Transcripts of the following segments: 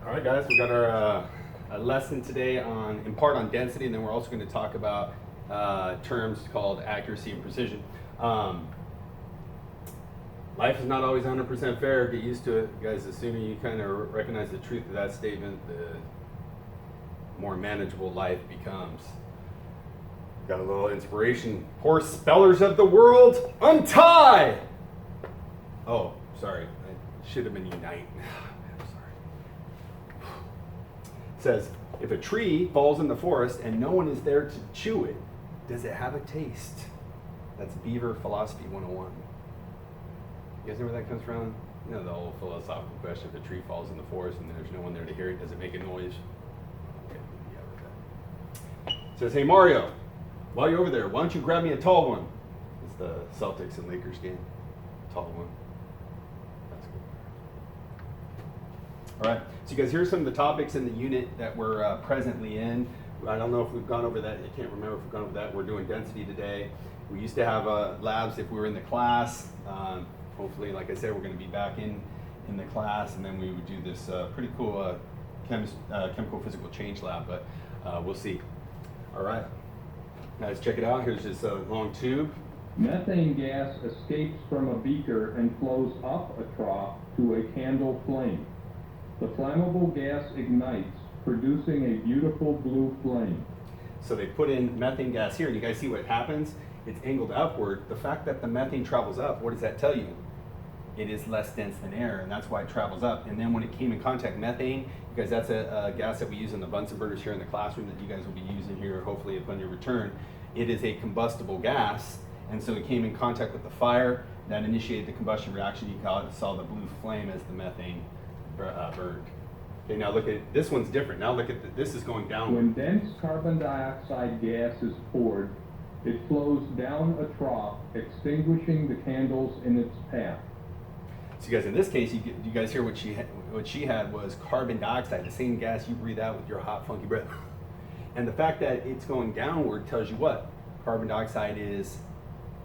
All right, guys, we got our lesson today in part on density, and then we're also going to talk about terms called accuracy and precision. Life is not always 100% fair. Get used to it, guys. The sooner you kind of recognize the truth of that statement, the more manageable life becomes. Got a little inspiration. Poor spellers of the world, untie! Oh, sorry. I should have been unite. Says, if a tree falls in the forest and no one is there to chew it, does it have a taste? That's Beaver Philosophy 101. You guys know where that comes from? You know, the old philosophical question, if a tree falls in the forest and there's no one there to hear it, does it make a noise? Okay, yeah, it says, hey Mario, while you're over there, why don't you grab me a tall one? It's the Celtics and Lakers game. Tall one. That's good. All right, so you guys, here's some of the topics in the unit that we're presently in. I don't know if we've gone over that. I can't remember if we've gone over that. We're doing density today. We used to have labs if we were in the class. Hopefully, like I said, we're going to be back in the class, and then we would do this pretty cool chemical physical change lab, but we'll see. All right, guys, check it out. Here's this long tube. Methane gas escapes from a beaker and flows up a trough to a candle flame. The flammable gas ignites, producing a beautiful blue flame. So they put in methane gas here, and you guys see what happens? It's angled upward. The fact that the methane travels up, what does that tell you? It is less dense than air, and that's why it travels up. And then when it came in contact, methane, because that's a gas that we use in the Bunsen burners here in the classroom that you guys will be using here, hopefully upon your return. It is a combustible gas, and so it came in contact with the fire. That initiated the combustion reaction. You saw the blue flame as the methane burned. Okay, now look at this one's different. Now look at this is going downward. When dense carbon dioxide gas is poured, it flows down a trough, extinguishing the candles in its path. So you guys, in this case, you guys hear what she had was carbon dioxide, the same gas you breathe out with your hot, funky breath. And the fact that it's going downward tells you what? Carbon dioxide is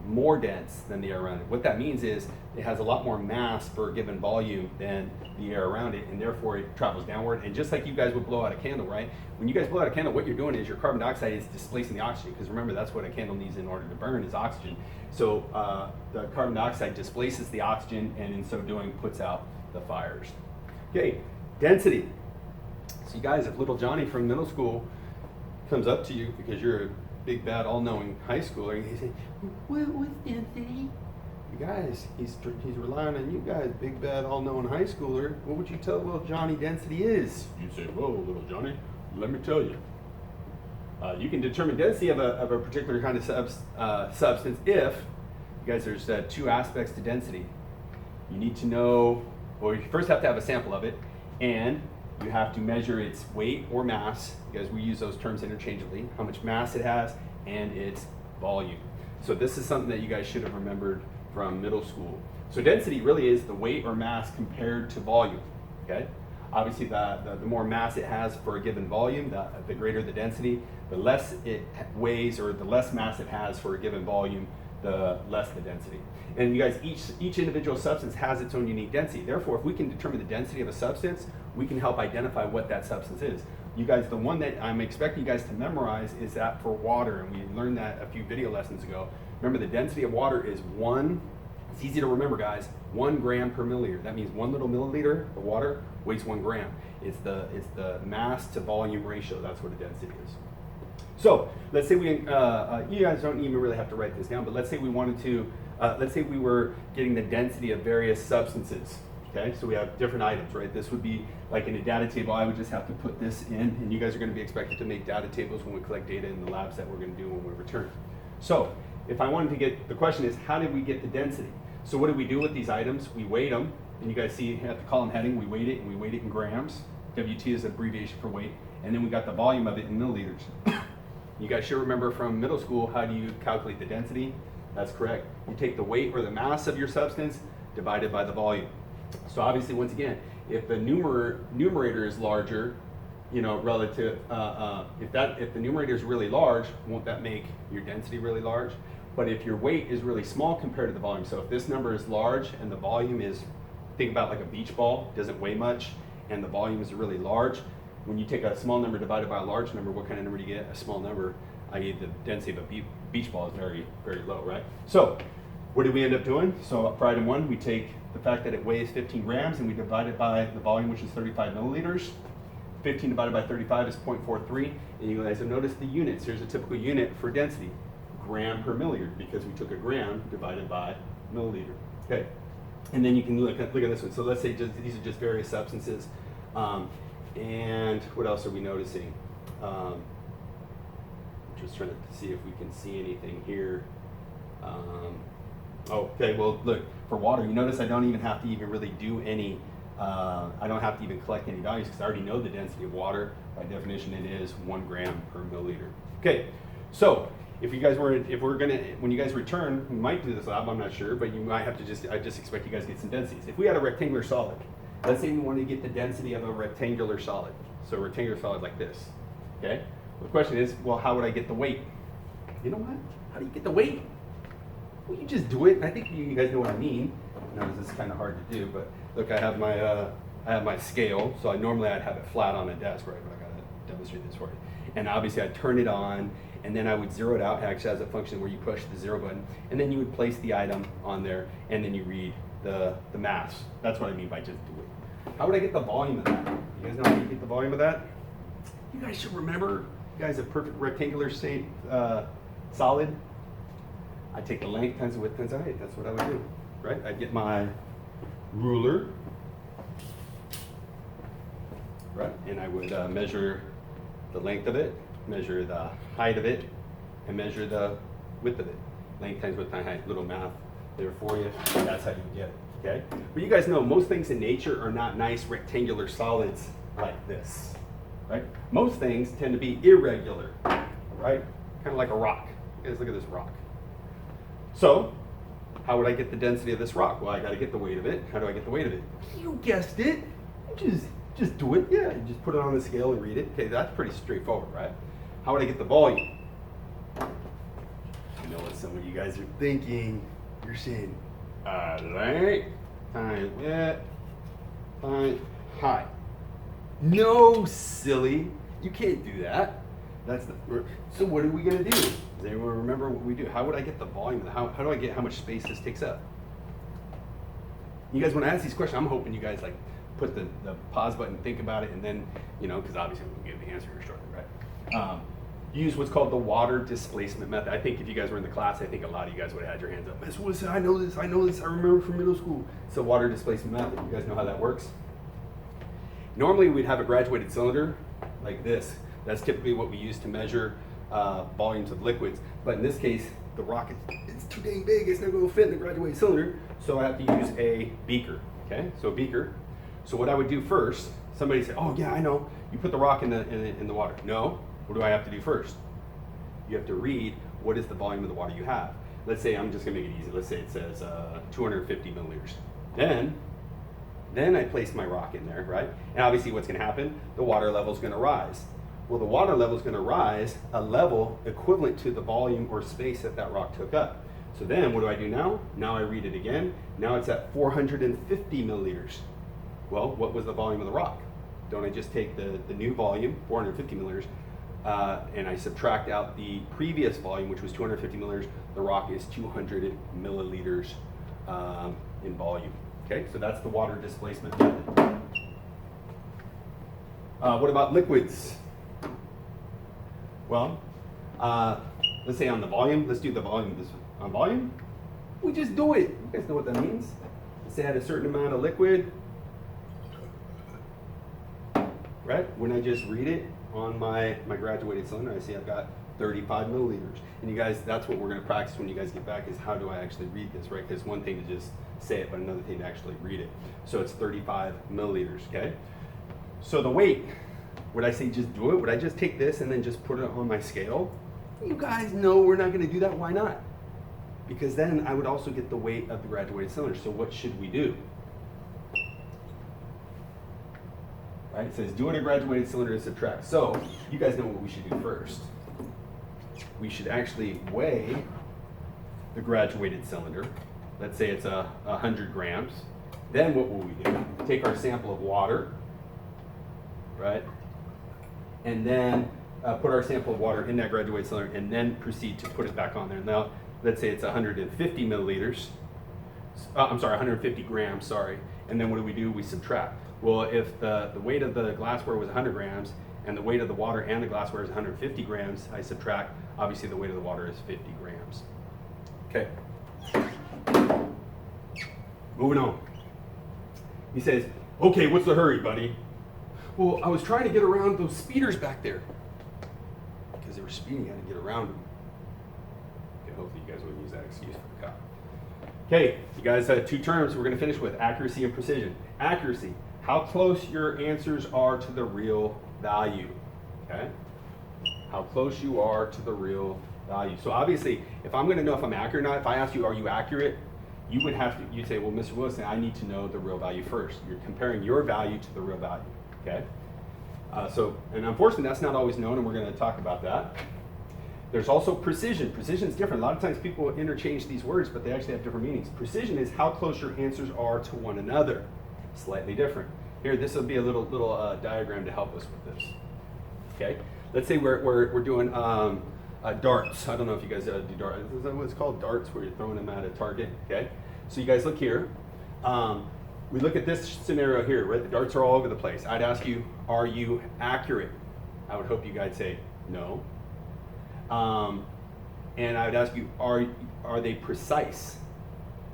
more dense than the air around it. What that means is it has a lot more mass per given volume than the air around it, and therefore it travels downward. And just like you guys would blow out a candle, right? When you guys blow out a candle, what you're doing is your carbon dioxide is displacing the oxygen, because remember, that's what a candle needs in order to burn is oxygen. So the carbon dioxide displaces the oxygen, and in so doing puts out the fires. Okay, density. So you guys, if little Johnny from middle school comes up to you because you're a big, bad, all-knowing high schooler, and he's saying, what's density? You guys, he's relying on you guys, big, bad, all-knowing high schooler. What would you tell little Johnny density is? You'd say, whoa, little Johnny, let me tell you. You can determine density of a particular kind of substance if, you guys, there's two aspects to density. You need to know, or you first have to have a sample of it, and you have to measure its weight or mass, because we use those terms interchangeably, how much mass it has, and its volume. So this is something that you guys should have remembered from middle school. So density really is the weight or mass compared to volume, okay? Obviously, the more mass it has for a given volume, the greater the density. The less it weighs, or the less mass it has for a given volume, the less the density. And you guys, each individual substance has its own unique density. Therefore, if we can determine the density of a substance, we can help identify what that substance is. You guys, the one that I'm expecting you guys to memorize is that for water, and we learned that a few video lessons ago. Remember, the density of water is it's easy to remember, guys, 1 gram per milliliter. That means 1 little milliliter of water weighs 1 gram. It's the mass to volume ratio. That's what a density is. So let's say you guys don't even really have to write this down, but let's say we wanted to, let's say we were getting the density of various substances. Okay, so we have different items, right? This would be like in a data table. I would just have to put this in, and you guys are going to be expected to make data tables when we collect data in the labs that we're going to do when we return. So if I wanted to get, the question is, how did we get the density? So what do we do with these items? We weight them, and you guys see at the column heading, we weight it, and we weight it in grams. WT is an abbreviation for weight, and then we got the volume of it in milliliters. You guys should remember from middle school, how do you calculate the density? That's correct. You take the weight or the mass of your substance divided by the volume. So obviously, once again, if the numerator is larger, you know, relative, if the numerator is really large, won't that make your density really large? But if your weight is really small compared to the volume, so if this number is large and the volume is, think about like a beach ball, doesn't weigh much, and the volume is really large, when you take a small number divided by a large number, what kind of number do you get? A small number, i.e. the density of a beach ball is very, very low, right? So what did we end up doing? So for item 1, we take the fact that it weighs 15 grams and we divide it by the volume, which is 35 milliliters. 15 divided by 35 is 0.43. And you guys have noticed the units. Here's a typical unit for density, gram per milliliter, because we took a gram divided by milliliter. Okay. And then you can look at this one. So let's say these are just various substances. And what else are we noticing? Just trying to see if we can see anything here. Okay, well, look, for water, you notice I don't even have to even really do any, I don't have to even collect any values because I already know the density of water. By definition, it is 1 gram per milliliter. Okay, so if you guys were, when you guys return, we might do this lab, I'm not sure, but you might have to I just expect you guys to get some densities. If we had a rectangular solid, let's say we wanted to get the density of a rectangular solid. So a rectangular solid like this, okay? Well, the question is, well, how would I get the weight? You know what? How do you get the weight? Well, you just do it. I think you guys know what I mean. I know this is kind of hard to do, but look, I have my scale. So normally I'd have it flat on a desk, right? But I gotta demonstrate this for you. And obviously I'd turn it on, and then I would zero it out. It actually has a function where you push the 0 button, and then you would place the item on there, and then you read the maths. That's what I mean by just do it. How would I get the volume of that? You guys know how you get the volume of that? You guys should remember. You guys, a perfect rectangular shape solid. I take the length times the width times the height. That's what I would do, right? I'd get my ruler, right? And I would measure the length of it, measure the height of it, and measure the width of it. Length times width times height. Little math there for you. That's how you get it, okay? But you guys know most things in nature are not nice rectangular solids like this, right? Most things tend to be irregular, right? Kind of like a rock. You guys look at this rock. So, how would I get the density of this rock? Well, I got to get the weight of it. How do I get the weight of it? You guessed it. Just do it. Yeah, you just put it on the scale and read it. Okay, that's pretty straightforward, right? How would I get the volume? I know what some of you guys are thinking. You're saying, length times width times height. No, silly. You can't do that. So what are we going to do? Does anyone remember what we do? How would I get the volume? How do I get how much space this takes up? You guys, when I ask these questions, I'm hoping you guys like put the pause button, think about it, and then, because obviously we'll give the answer here shortly, right? Use what's called the water displacement method. I think if you guys were in the class, I think a lot of you guys would have had your hands up. Miss Wilson, I know this, I remember from middle school. It's the water displacement method. You guys know how that works? Normally we'd have a graduated cylinder like this. That's typically what we use to measure volumes of liquids. But in this case, the rock it's too dang big. It's not going to fit in the graduated cylinder. So I have to use a beaker. Okay, so a beaker. So what I would do first, somebody said, "Oh yeah, I know. You put the rock in the water." No. What do I have to do first? You have to read what is the volume of the water you have. Let's say I'm just going to make it easy. Let's say it says 250 milliliters. Then I place my rock in there, right? And obviously what's going to happen? The water level is going to rise. Well, the water level is going to rise a level equivalent to the volume or space that rock took up. So then what do I do now? Now I read it again. Now it's at 450 milliliters. Well, what was the volume of the rock? Don't I just take the new volume, 450 milliliters, and I subtract out the previous volume, which was 250 milliliters. The rock is 200 milliliters in volume. Okay, so that's the water displacement method. What about liquids? Well, let's say on the volume, let's do the volume. On volume, we just do it. You guys know what that means. Let's say I had a certain amount of liquid, right? When I just read it on my graduated cylinder, I see I've got 35 milliliters. And you guys, that's what we're going to practice when you guys get back, is how do I actually read this, right? Because one thing to just say it, but another thing to actually read it. So it's 35 milliliters, okay? So the weight, would I say just do it? Would I just take this and then just put it on my scale? You guys know we're not going to do that. Why not? Because then I would also get the weight of the graduated cylinder. So what should we do? Right? It says do it a graduated cylinder and subtract. So you guys know what we should do first. We should actually weigh the graduated cylinder. Let's say it's 100 grams. Then what will we do? Take our sample of water, right? And then put our sample of water in that graduated cylinder and then proceed to put it back on there. Now, let's say it's 150 milliliters. I'm sorry, 150 grams, sorry. And then what do? We subtract. Well, if the weight of the glassware was 100 grams and the weight of the water and the glassware is 150 grams, I subtract, obviously the weight of the water is 50 grams. Okay. Moving on. He says, okay, what's the hurry, buddy? Well, I was trying to get around those speeders back there. Because they were speeding, I had to get around them. Okay, hopefully you guys wouldn't use that excuse for the cop. Okay, you guys had two terms we're going to finish with, accuracy and precision. Accuracy, how close your answers are to the real value. Okay? How close you are to the real value. So obviously, if I'm going to know if I'm accurate or not, if I ask you, are you accurate? You would have to, you'd say, well, Mr. Wilson, I need to know the real value first. You're comparing your value to the real value. Okay? And unfortunately, that's not always known, and we're going to talk about that. There's also precision. Precision is different. A lot of times people interchange these words, but they actually have different meanings. Precision is how close your answers are to one another. Slightly different. Here, this will be a little diagram to help us with this. Okay? Let's say we're doing darts. I don't know if you guys do darts. Is that what it's called? Darts, where you're throwing them at a target. Okay? So you guys look here. We look at this scenario here, right? The darts are all over the place. I'd ask you, are you accurate? I would hope you guys say no. And I would ask you, are they precise?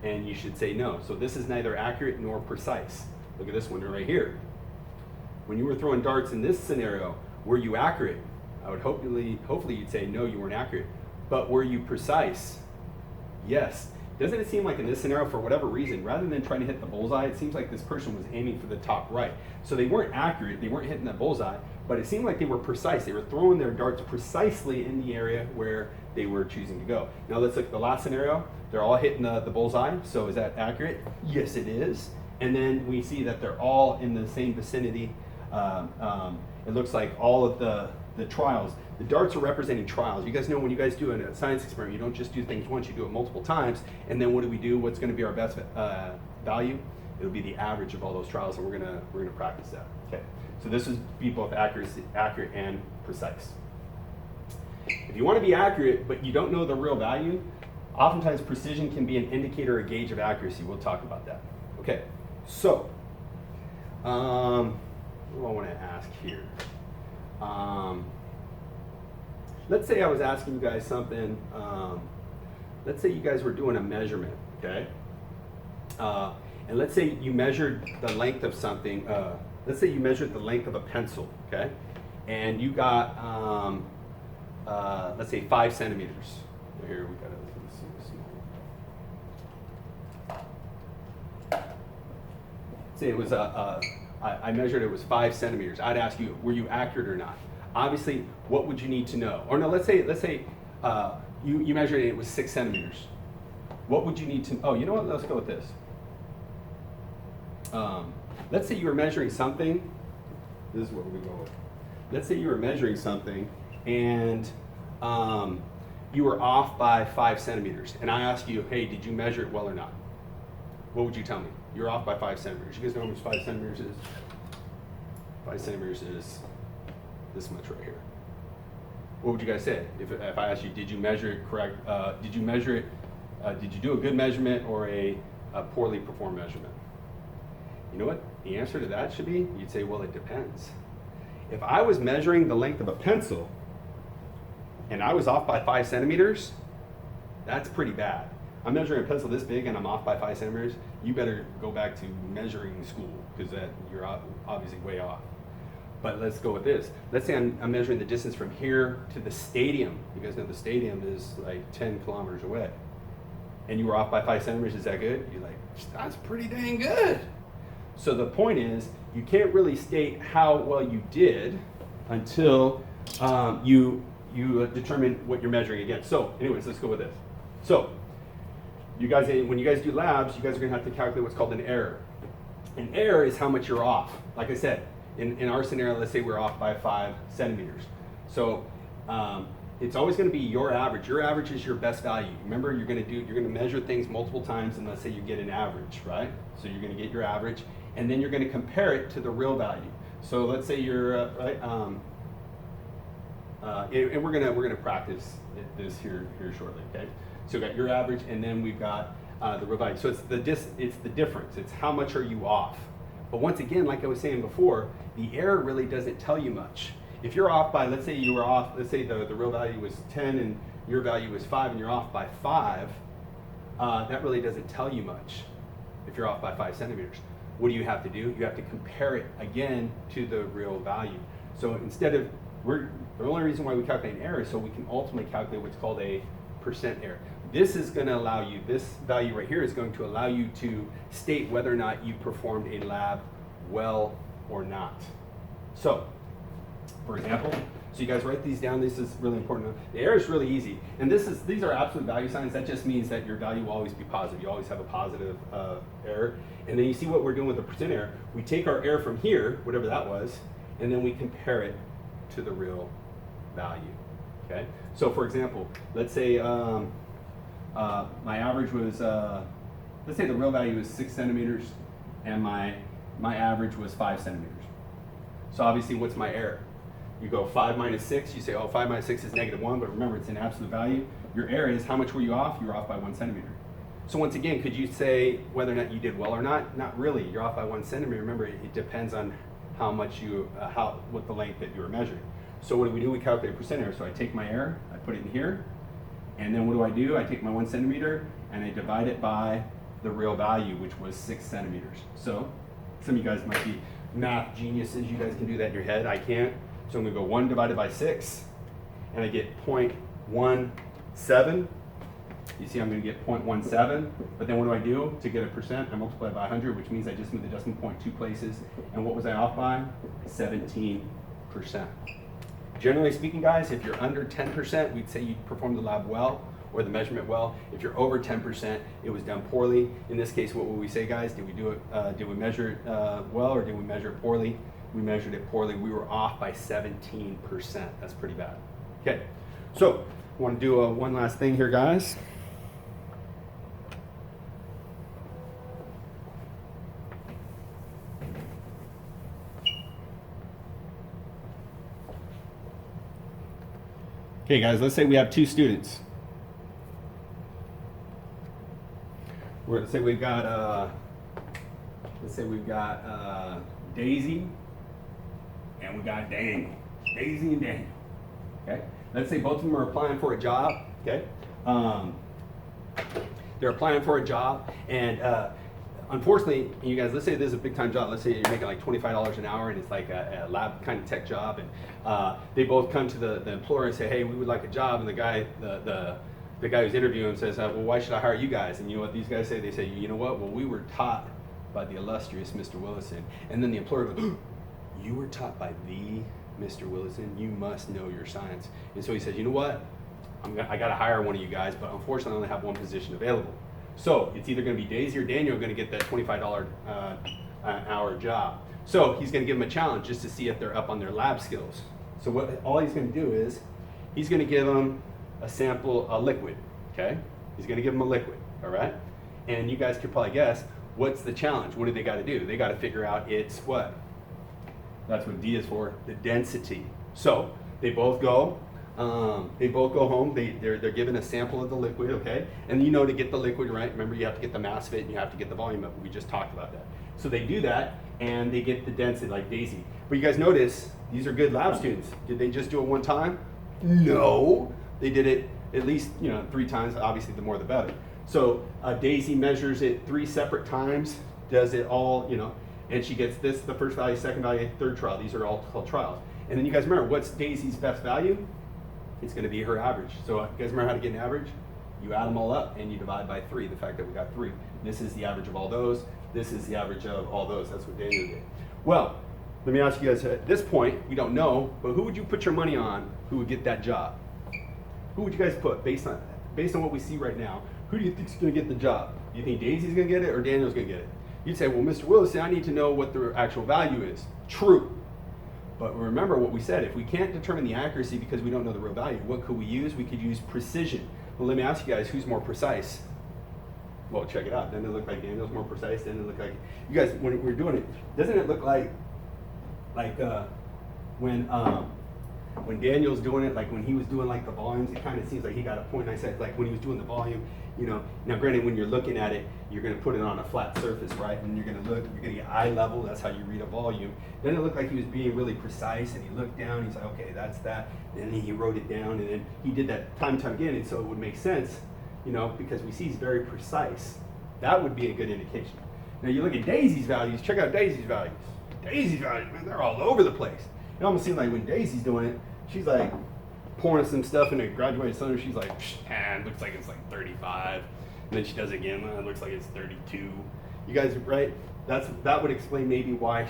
And you should say no. So this is neither accurate nor precise. Look at this one right here. When you were throwing darts in this scenario, were you accurate? I would hopefully you'd say no, you weren't accurate. But were you precise? Yes. Doesn't it seem like in this scenario, for whatever reason, rather than trying to hit the bullseye, it seems like this person was aiming for the top right. So they weren't accurate, they weren't hitting that bullseye, but it seemed like they were precise. They were throwing their darts precisely in the area where they were choosing to go. Now let's look at the last scenario. They're all hitting the bullseye, so is that accurate? Yes, it is. And then we see that they're all in the same vicinity. It looks like all of the trials, the darts are representing trials. You guys know when you guys do a science experiment, you don't just do things once, you do it multiple times, and then what do? What's going to be our best value? It'll be the average of all those trials, and we're gonna practice that. Okay, so this is be both accurate and precise. If you want to be accurate, but you don't know the real value, oftentimes precision can be an indicator or gauge of accuracy. We'll talk about that. Okay, so what do I want to ask here? Let's say I was asking you guys something. Let's say you guys were doing a measurement, okay? And let's say you measured the length of something. Let's say you measured the length of a pencil, okay? And you got, let's say 5 centimeters. Here we got a small. Say it was I measured it was 5 centimeters. I'd ask you, were you accurate or not? Obviously, what would you need to know? Or no, let's say you measured it was 6 centimeters. What would you need to? Oh, you know what? Let's go with this. Let's say you were measuring something. This is what we go with. Let's say you were measuring something, and you were off by 5 centimeters. And I ask you, hey, did you measure it well or not? What would you tell me? You're off by 5 centimeters. You guys know how much 5 centimeters is? 5 centimeters is this much right here. What would you guys say if I asked you, did you measure it correct? Did you measure it? Did you do a good measurement or a poorly performed measurement? You know what the answer to that should be? You'd say, well, it depends. If I was measuring the length of a pencil and I was off by 5 centimeters, that's pretty bad. I'm measuring a pencil this big and I'm off by 5 centimeters, you better go back to measuring school because you're obviously way off. But let's go with this. Let's say I'm measuring the distance from here to the stadium. You guys know the stadium is like 10 kilometers away. And you were off by 5 centimeters, is that good? You're like, that's pretty dang good. So the point is, you can't really state how well you did until you determine what you're measuring against. So anyways, let's go with this. So, you guys, when you guys do labs, you guys are going to have to calculate what's called an error. An error is how much you're off. Like I said, in our scenario, let's say we're off by 5 centimeters. So it's always going to be your average. Your average is your best value. Remember, you're going to measure things multiple times, and let's say you get an average, right? So you're going to get your average, and then you're going to compare it to the real value. So let's say you're right, and we're gonna practice this here shortly. Okay. So we got your average, and then we've got the real value. So it's the difference. It's how much are you off. But once again, like I was saying before, the error really doesn't tell you much. If you're off by, let's say you were off, let's say the real value was 10 and your value was 5 and you're off by 5, that really doesn't tell you much if you're off by 5 centimeters. What do you have to do? You have to compare it again to the real value. So instead of, the only reason why we calculate an error is so we can ultimately calculate what's called a percent error. This is going to allow you, this value right here is going to allow you to state whether or not you performed a lab well or not. So, for example, so you guys write these down. This is really important. The error is really easy. And these are absolute value signs. That just means that your value will always be positive. You always have a positive error. And then you see what we're doing with the percent error. We take our error from here, whatever that was, and then we compare it to the real value. Okay? So for example, let's say my average was, let's say the real value is 6 centimeters and my average was 5 centimeters. So obviously what's my error? You go 5 minus 6, you say, oh, 5 minus 6 is -1, but remember it's an absolute value. Your error is how much were you off? You were off by 1 centimeter. So once again, could you say whether or not you did well or not? Not really, you're off by 1 centimeter. Remember, it depends on how much you, what the length that you were measuring. So what do? We calculate percent error. So I take my error, I put it in here, and then what do? I take my 1 centimeter and I divide it by the real value, which was 6 centimeters. So some of you guys might be math geniuses. You guys can do that in your head. I can't. So I'm going to go 1 divided by 6, and I get 0.17. You see I'm going to get 0.17, but then what do? To get a percent, I multiply by 100, which means I just moved the decimal point 2 places. And what was I off by? 17%. Generally speaking, guys, if you're under 10%, we'd say you performed the lab well or the measurement well. If you're over 10%, it was done poorly. In this case, what would we say, guys? Did we do it? Did we measure it well, or did we measure it poorly? We measured it poorly. We were off by 17%. That's pretty bad. Okay, so I want to do one last thing here, guys. Okay, guys, let's say we have 2 students. Let's say we've got Daisy and we got Daniel. Daisy and Daniel. Okay. Let's say both of them are applying for a job. Okay. They're applying for a job, and unfortunately, you guys, let's say this is a big time job. Let's say you're making like $25 an hour, and it's like a lab kind of tech job, and they both come to the employer and say, hey, we would like a job, and the guy who's interviewing says, well, why should I hire you guys? And you know what these guys say? They say, you know what? Well, we were taught by the illustrious Mr. Willison. And then the employer goes, you were taught by the Mr. Willison? You must know your science. And so he says, you know what? I got to hire one of you guys, but unfortunately I only have one position available. So it's either going to be Daisy or Daniel going to get that $25 an hour job. So he's going to give them a challenge just to see if they're up on their lab skills. So all he's going to do is he's going to give them a sample, a liquid, okay? He's going to give them a liquid, all right? And you guys could probably guess, what's the challenge? What do they got to do? They got to figure out it's what? That's what D is for, the density. So they both go home. They're given a sample of the liquid, okay? And you know, to get the liquid right, remember you have to get the mass of it and you have to get the volume of it. We just talked about that. So they do that and they get the density like Daisy. But you guys notice these are good lab students. Did they just do it one time? No. They did it at least 3 times. Obviously, the more the better. So Daisy measures it 3 separate times, does it all, and she gets this, the first value, second value, third trial. These are all called trials. And then you guys remember, what's Daisy's best value? It's going to be her average. So you guys remember how to get an average? You add them all up and you divide by 3, the fact that we got 3. This is the average of all those. This is the average of all those. That's what Daniel did. Well, let me ask you guys, at this point, we don't know, but who would you put your money on who would get that job? Who would you guys put based on what we see right now? Who do you think is going to get the job? Do you think Daisy's going to get it or Daniel's going to get it? You'd say, well, Mr. Willison, I need to know what the actual value is. True. But remember what we said. If we can't determine the accuracy because we don't know the real value, what could we use? We could use precision. Well, let me ask you guys, who's more precise? Well, check it out. Doesn't it look like Daniel's more precise? Doesn't it look like, you guys, when we're doing it, doesn't it look like like when Daniel's doing it, like when he was doing like the volumes, it kind of seems like he got a point. I said like when he was doing the volume, you know. Now, granted, when you're looking at it, you're going to put it on a flat surface, right? And you're going to look, you're going to get eye level. That's how you read a volume. Then it looked like he was being really precise, and he looked down. He's like, okay, that's that. And then he wrote it down, and then he did that time and time again, and so it would make sense, you know, because we see he's very precise. That would be a good indication. Now you look at Daisy's values. Check out Daisy's values. Daisy's values, man, they're all over the place. It almost seems like when Daisy's doing it, she's like pouring some stuff in a graduated cylinder. She's like, it looks like it's like 35. And then she does it again, it looks like it's 32. You guys, right? That would explain maybe why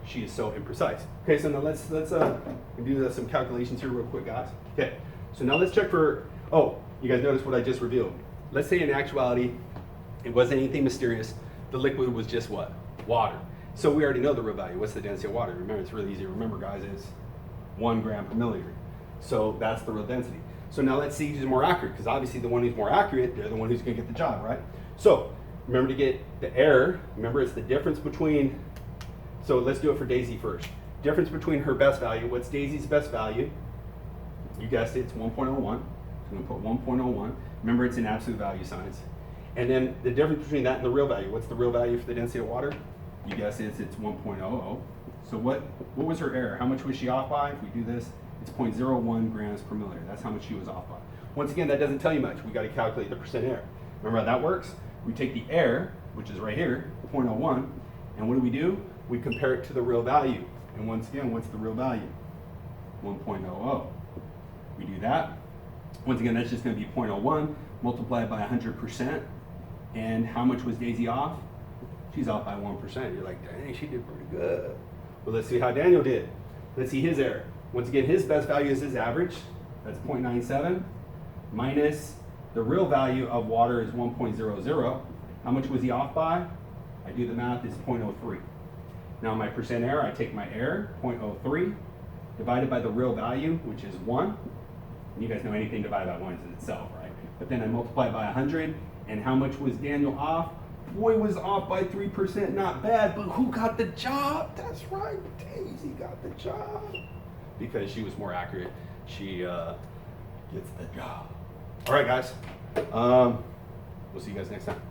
she is so imprecise. Okay, so now let's do some calculations here real quick, guys. Okay, so now let's check for, you guys notice what I just revealed. Let's say in actuality, it wasn't anything mysterious. The liquid was just what? Water. So we already know the real value. What's the density of water? Remember, it's really easy to remember, guys. It's 1 gram per milliliter. So that's the real density. So now let's see who's more accurate, because obviously the one who's more accurate, they're the one who's going to get the job, right? So remember to get the error. Remember, it's the difference between, so let's do it for Daisy first. Difference between her best value. What's Daisy's best value? You guessed it, it's 1.01. So I'm going to put 1.01. Remember, it's in absolute value signs. And then the difference between that and the real value. What's the real value for the density of water? You guessed it, it's 1.00. So what was her error? How much was she off by? If we do this, it's 0.01 grams per milliliter. That's how much she was off by. Once again, that doesn't tell you much. We got to calculate the percent error. Remember how that works? We take the error, which is right here, 0.01, and what do? We compare it to the real value. And once again, what's the real value? 1.00. We do that. Once again, that's just going to be 0.01 multiplied by 100%. And how much was Daisy off? She's off by 1%. You're like, dang, she did pretty good. Well, let's see how Daniel did. Let's see his error. Once again, his best value is his average. That's 0.97 minus the real value of water is 1.00. How much was he off by? I do the math, it's 0.03. Now my percent error, I take my error, 0.03, divided by the real value, which is 1. And you guys know anything divided by 1 is itself, right? But then I multiply it by 100, and how much was Daniel off? Boy, was off by 3%, not bad, but who got the job? That's right, Daisy got the job. Because she was more accurate, she gets the job. All right, guys. We'll see you guys next time.